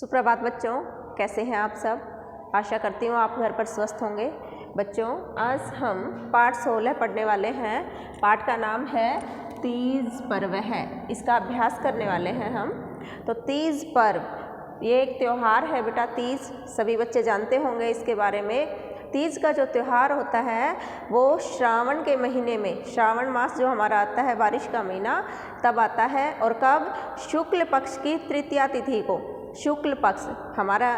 सुप्रभात बच्चों, कैसे हैं आप सब। आशा करती हूँ आप घर पर स्वस्थ होंगे। बच्चों, आज हम पाठ 16 पढ़ने वाले हैं। पाठ का नाम है तीज पर्व है। इसका अभ्यास करने वाले हैं हम। तो तीज पर्व ये एक त्यौहार है बेटा। तीज सभी बच्चे जानते होंगे इसके बारे में। तीज का जो त्यौहार होता है वो श्रावण के महीने में, श्रावण मास जो हमारा आता है, बारिश का महीना, तब आता है। और कब? शुक्ल पक्ष की तृतीया तिथि को। शुक्ल पक्ष, हमारा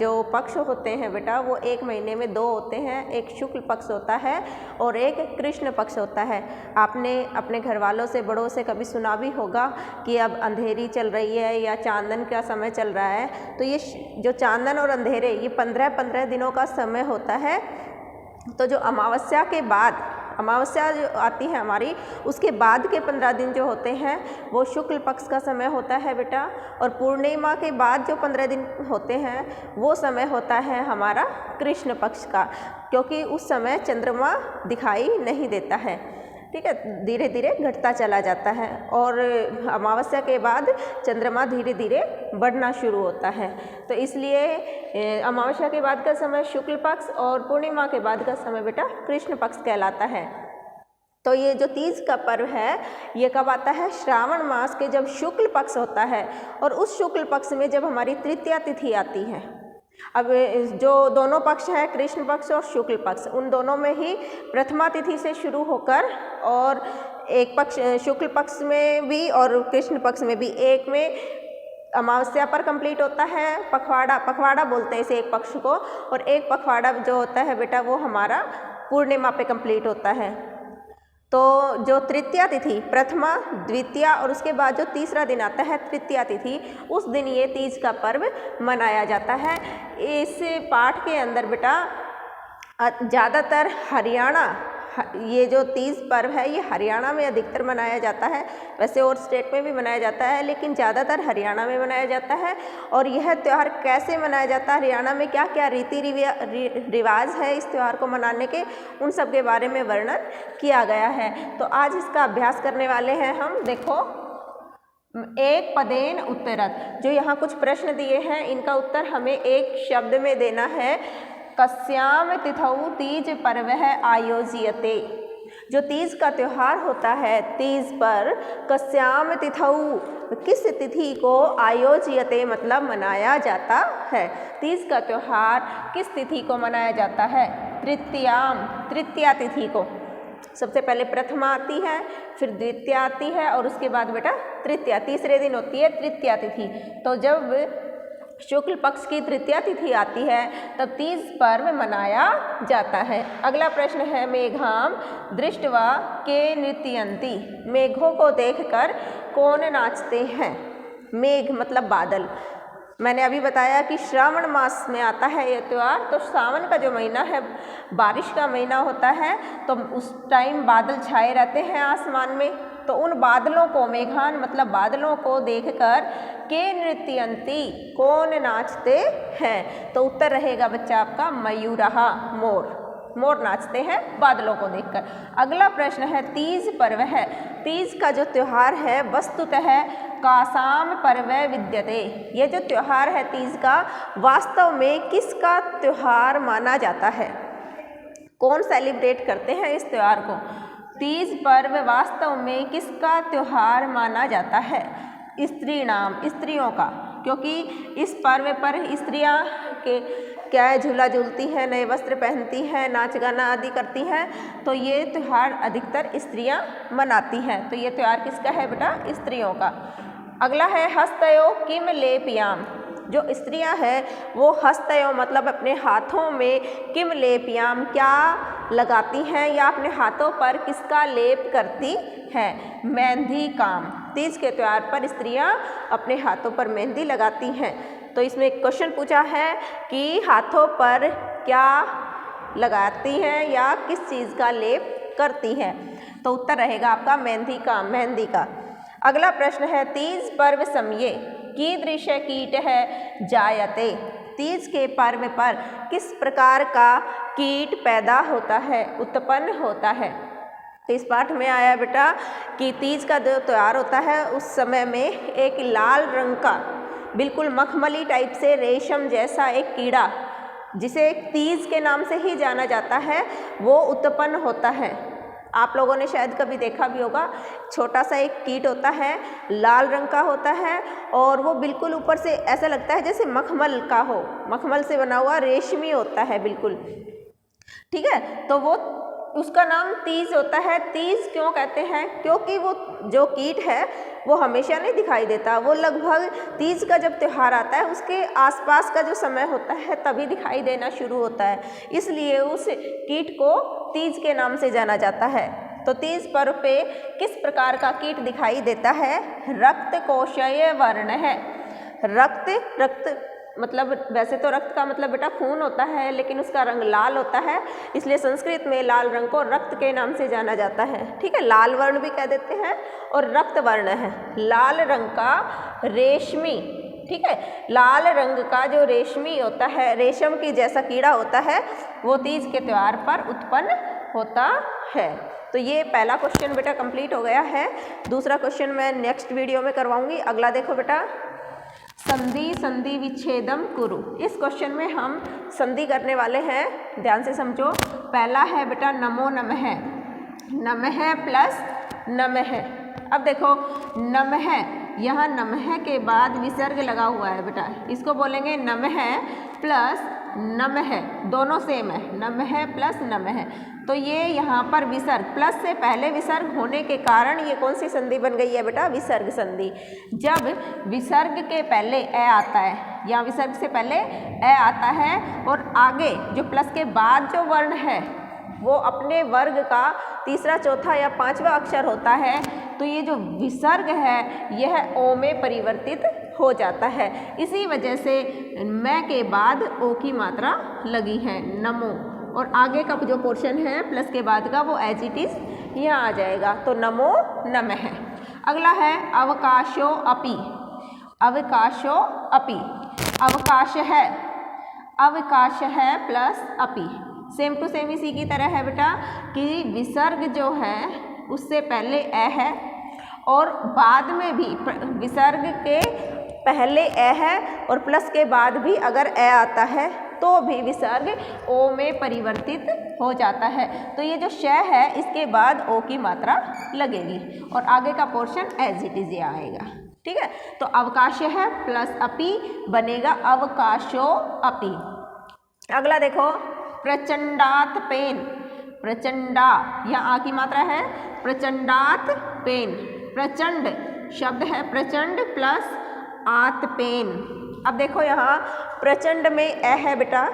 जो पक्ष होते हैं बेटा वो एक महीने में दो होते हैं। एक शुक्ल पक्ष होता है और एक कृष्ण पक्ष होता है। आपने अपने घर वालों से, बड़ों से कभी सुना भी होगा कि अब अंधेरी चल रही है या चांदन का समय चल रहा है। तो ये जो चांदन और अंधेरे, ये 15-15 दिनों का समय होता है। तो जो अमावस्या के बाद, अमावस्या जो आती है हमारी, उसके बाद के 15 दिन जो होते हैं वो शुक्ल पक्ष का समय होता है बेटा। और पूर्णिमा के बाद जो 15 दिन होते हैं वो समय होता है हमारा कृष्ण पक्ष का, क्योंकि उस समय चंद्रमा दिखाई नहीं देता है। ठीक है, धीरे धीरे घटता चला जाता है और अमावस्या के बाद चंद्रमा धीरे धीरे बढ़ना शुरू होता है। तो इसलिए अमावस्या के बाद का समय शुक्ल पक्ष और पूर्णिमा के बाद का समय बेटा कृष्ण पक्ष कहलाता है। तो ये जो तीज का पर्व है ये कब आता है? श्रावण मास के जब शुक्ल पक्ष होता है और उस शुक्ल पक्ष में जब हमारी तृतीया तिथि आती है। अब जो दोनों पक्ष हैं, कृष्ण पक्ष और शुक्ल पक्ष, उन दोनों में ही प्रथमा तिथि से शुरू होकर और एक पक्ष शुक्ल पक्ष में भी और कृष्ण पक्ष में भी, एक में अमावस्या पर कंप्लीट होता है पखवाड़ा, पखवाड़ा बोलते हैं इसे एक पक्ष को, और एक पखवाड़ा जो होता है बेटा वो हमारा पूर्णिमा पे कंप्लीट होता है। तो जो तृतीया तिथि, प्रथमा, द्वितीया और उसके बाद जो तीसरा दिन आता है तृतीया तिथि, उस दिन ये तीज का पर्व मनाया जाता है। इस पाठ के अंदर बेटा ज़्यादातर हरियाणा, ये जो तीज पर्व है ये हरियाणा में अधिकतर मनाया जाता है। वैसे और स्टेट में भी मनाया जाता है लेकिन ज़्यादातर हरियाणा में मनाया जाता है। और यह त्यौहार कैसे मनाया जाता है, हरियाणा में क्या क्या रीति रिवाज है इस त्यौहार को मनाने के, उन सब के बारे में वर्णन किया गया है। तो आज इसका अभ्यास करने वाले हैं हम। देखो, एक पदेन उत्तरत, जो यहाँ कुछ प्रश्न दिए हैं इनका उत्तर हमें एक शब्द में देना है। कस्याम तिथौ तीज पर्वः आयोज्यते। जो तीज का त्यौहार होता है, तीज पर कस्याम तिथौ, किस तिथि को, आयोज्यते मतलब मनाया जाता है। तीज का त्यौहार किस तिथि को मनाया जाता है? तृतीयाम, तृतीया तिथि को। सबसे पहले प्रथमा आती है, फिर द्वितीया आती है और उसके बाद बेटा तृतीया, तीसरे दिन होती है तृतीया तिथि। तो जब शुक्ल पक्ष की तृतीया तिथि आती है तब तीज पर्व मनाया जाता है। अगला प्रश्न है, मेघाम दृष्ट्वा के नृत्यन्ति। मेघों को देखकर कौन नाचते हैं? मेघ मतलब बादल। मैंने अभी बताया कि श्रावण मास में आता है ये त्यौहार। तो श्रावण का जो महीना है बारिश का महीना होता है, तो उस टाइम बादल छाए रहते हैं आसमान में। तो उन बादलों को, मेघान मतलब बादलों को देखकर के नृत्यन्ति, कौन नाचते हैं? तो उत्तर रहेगा बच्चा आपका मयूरः, मोर। मोर नाचते हैं बादलों को देखकर। अगला प्रश्न है, तीज पर्व है। तीज का जो त्यौहार है वस्तुतः कासाम पर्व विद्यते। ये जो त्यौहार है तीज का, वास्तव में किसका त्यौहार माना जाता है? कौन सेलिब्रेट करते हैं इस त्यौहार को? तीज पर्व वास्तव में किसका त्यौहार माना जाता है? स्त्रीणाम, स्त्रियों का, क्योंकि इस पर्व पर स्त्रियां के क्या है, झूला झूलती हैं, नए वस्त्र पहनती हैं, नाच गाना आदि करती हैं। तो ये त्यौहार अधिकतर स्त्रियां मनाती हैं। तो ये त्यौहार किसका है बेटा? स्त्रियों का। अगला है, हस्तयो किम लेपयाम। जो स्त्रियां हैं वो हस्तयो मतलब अपने हाथों में, किम लेपयाम क्या लगाती हैं या अपने हाथों पर किसका लेप करती हैं? मेहंदी काम। तीज के त्यौहार पर स्त्रियां अपने हाथों पर मेहंदी लगाती हैं। तो इसमें एक क्वेश्चन पूछा है कि हाथों पर क्या लगाती हैं या किस चीज़ का लेप करती हैं? तो उत्तर रहेगा आपका मेहंदी का, मेहंदी का। अगला प्रश्न है, तीज पर्व समये कीदृश कीट है जायते। तीज के पर्व पर किस प्रकार का कीट पैदा होता है, उत्पन्न होता है? तो इस पाठ में आया बेटा कि तीज का जो त्यौहार होता है उस समय में एक लाल रंग का बिल्कुल मखमली टाइप से रेशम जैसा एक कीड़ा, जिसे एक तीज के नाम से ही जाना जाता है, वो उत्पन्न होता है। आप लोगों ने शायद कभी देखा भी होगा, छोटा सा एक कीट होता है, लाल रंग का होता है और वो बिल्कुल ऊपर से ऐसा लगता है जैसे मखमल का हो, मखमल से बना हुआ रेशमी होता है बिल्कुल, ठीक है। तो वो उसका नाम तीज होता है। तीज क्यों कहते हैं? क्योंकि वो जो कीट है वो हमेशा नहीं दिखाई देता, वो लगभग तीज का जब त्यौहार आता है उसके आसपास का जो समय होता है तभी दिखाई देना शुरू होता है, इसलिए उस कीट को तीज के नाम से जाना जाता है। तो तीज पर्व पे किस प्रकार का कीट दिखाई देता है? रक्त कोशय वर्ण है। रक्त मतलब वैसे तो रक्त का मतलब बेटा खून होता है, लेकिन उसका रंग लाल होता है, इसलिए संस्कृत में लाल रंग को रक्त के नाम से जाना जाता है, ठीक है। लाल वर्ण भी कह देते हैं और रक्त वर्ण है। लाल रंग का रेशमी, ठीक है, लाल रंग का जो रेशमी होता है, रेशम की जैसा कीड़ा होता है, वो तीज के त्यौहार पर उत्पन्न होता है। तो ये पहला क्वेश्चन बेटा कंप्लीट हो गया है। दूसरा क्वेश्चन मैं नेक्स्ट वीडियो में करवाऊंगी। अगला देखो बेटा, संधि संधि विच्छेदम कुरु। इस क्वेश्चन में हम संधि करने वाले हैं, ध्यान से समझो। पहला है बेटा नमो नमः, नमः प्लस नमः। अब देखो नमः, यहाँ नमः के बाद विसर्ग लगा हुआ है बेटा, इसको बोलेंगे नमः प्लस नमः, दोनों सेम है, नमः प्लस नमः। तो ये यहाँ पर विसर्ग, प्लस से पहले विसर्ग होने के कारण ये कौन सी संधि बन गई है बेटा? विसर्ग संधि। जब विसर्ग के पहले ए आता है, या विसर्ग से पहले ए आता है और आगे जो प्लस के बाद जो वर्ण है वो अपने वर्ग का तीसरा, चौथा या पांचवा अक्षर होता है, तो ये जो विसर्ग है यह ओ में परिवर्तित हो जाता है। इसी वजह से मैं के बाद ओ की मात्रा लगी है, नमो, और आगे का जो पोर्शन है प्लस के बाद का वो एज इट इज यहाँ आ जाएगा, तो नमो नमः। अगला है अवकाशो अपि, अवकाशो अपि, अवकाश है, अवकाश है प्लस अपि, सेम टू सेम इसी की तरह है बेटा कि विसर्ग जो है उससे पहले ए है और बाद में भी विसर्ग के पहले ए है और प्लस के बाद भी अगर ए आता है तो भी विसर्ग ओ में परिवर्तित हो जाता है। तो ये जो श है इसके बाद ओ की मात्रा लगेगी और आगे का पोर्शन एज इट इज आएगा, ठीक है। तो अवकाश है प्लस अपि बनेगा अवकाशो अपि। अगला देखो प्रचंडात पेन, प्रचंडा, यहाँ आ की मात्रा है, प्रचंडात पेन, प्रचंड शब्द है, प्रचंड प्लस आत पेन। अब देखो यहाँ प्रचंड में ए है बेटा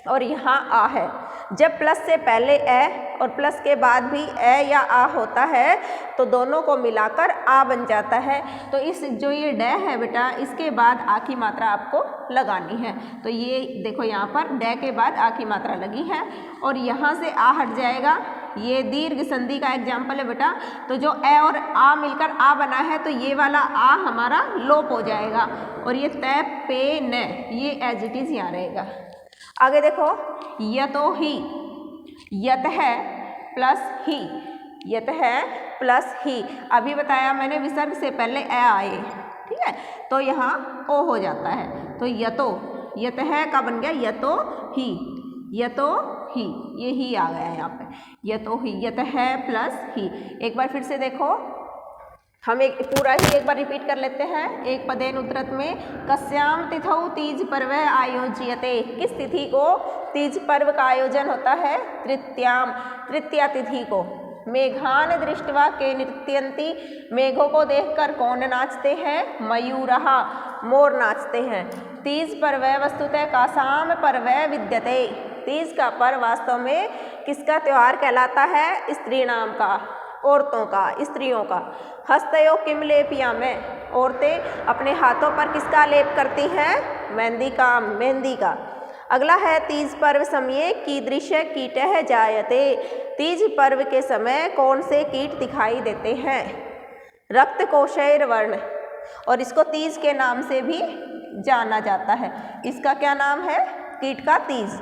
और यहाँ आ है। जब प्लस से पहले ए और प्लस के बाद भी ए या आ होता है तो दोनों को मिलाकर आ बन जाता है। तो इस जो ये डे है बेटा इसके बाद आ की मात्रा आपको लगानी है। तो ये देखो यहाँ पर डे के बाद आ की मात्रा लगी है और यहाँ से आ हट जाएगा। ये दीर्घ संधि का एग्जाम्पल है बेटा। तो जो ए और आ मिलकर आ बना है तो ये वाला आ हमारा लोप हो जाएगा और ये तय पे न ये एज इट इज यहाँ रहेगा। आगे देखो यतो ही, यत है प्लस ही, यत है प्लस ही। अभी बताया मैंने विसर्ग से पहले ए आए, ठीक है, तो यहाँ ओ हो जाता है। तो यतो, यत है का बन गया यतो ही, यतो ही, ये ही आ गया यहाँ पे, यतो ही, यत है प्लस ही। एक बार फिर से देखो, हम एक पूरा ही एक बार रिपीट कर लेते हैं। एक पदेन उद्धृत में कस्याम तिथौ तीज पर्व आयोज्यते, किस तिथि को तीज पर्व का आयोजन होता है? तृतीयाम, तृतीया तिथि को। मेघान दृष्टवा के नृत्यंती, मेघों को देखकर कौन नाचते हैं? मयूरहा, मोर नाचते हैं। तीज पर्व वस्तुतः कासाम पर्व विद्यते, तीज का पर्व वास्तव में किसका त्यौहार कहलाता है? स्त्री नाम का, औरतों का, स्त्रियों का। हस्तयो किम लेपयामि, औरतें अपने हाथों पर किसका लेप करती हैं? मेहंदी का, मेहंदी का। अगला है तीज पर्व समये कीदृश कीटः जायते, तीज पर्व के समय कौन से कीट दिखाई देते हैं? रक्त कोशैर वर्ण, और इसको तीज के नाम से भी जाना जाता है। इसका क्या नाम है? कीट का तीज।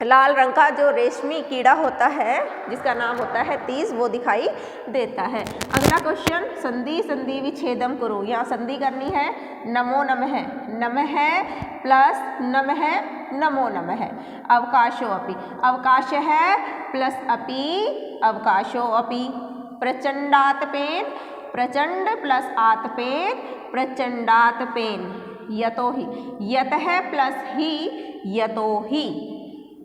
लाल रंग का जो रेशमी कीड़ा होता है जिसका नाम होता है तीज, वो दिखाई देता है। अगला क्वेश्चन, संधि संधि विच्छेदम करो। यहाँ संधि करनी है नमो नमः, नमः प्लस नमः नमो नमः। अवकाशो अपि, अवकाश है प्लस अपि, अवकाशो अपि। प्रचंडातपेन, प्रचंड प्लस आतपेन, प्रचंडातपेन। यतो ही, यत है प्लस ही, यतो ही।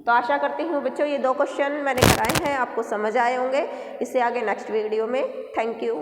तो आशा करती हूँ बच्चों ये 2 क्वेश्चन मैंने कराए हैं आपको समझ आए होंगे। इससे आगे नेक्स्ट वीडियो में। Thank you.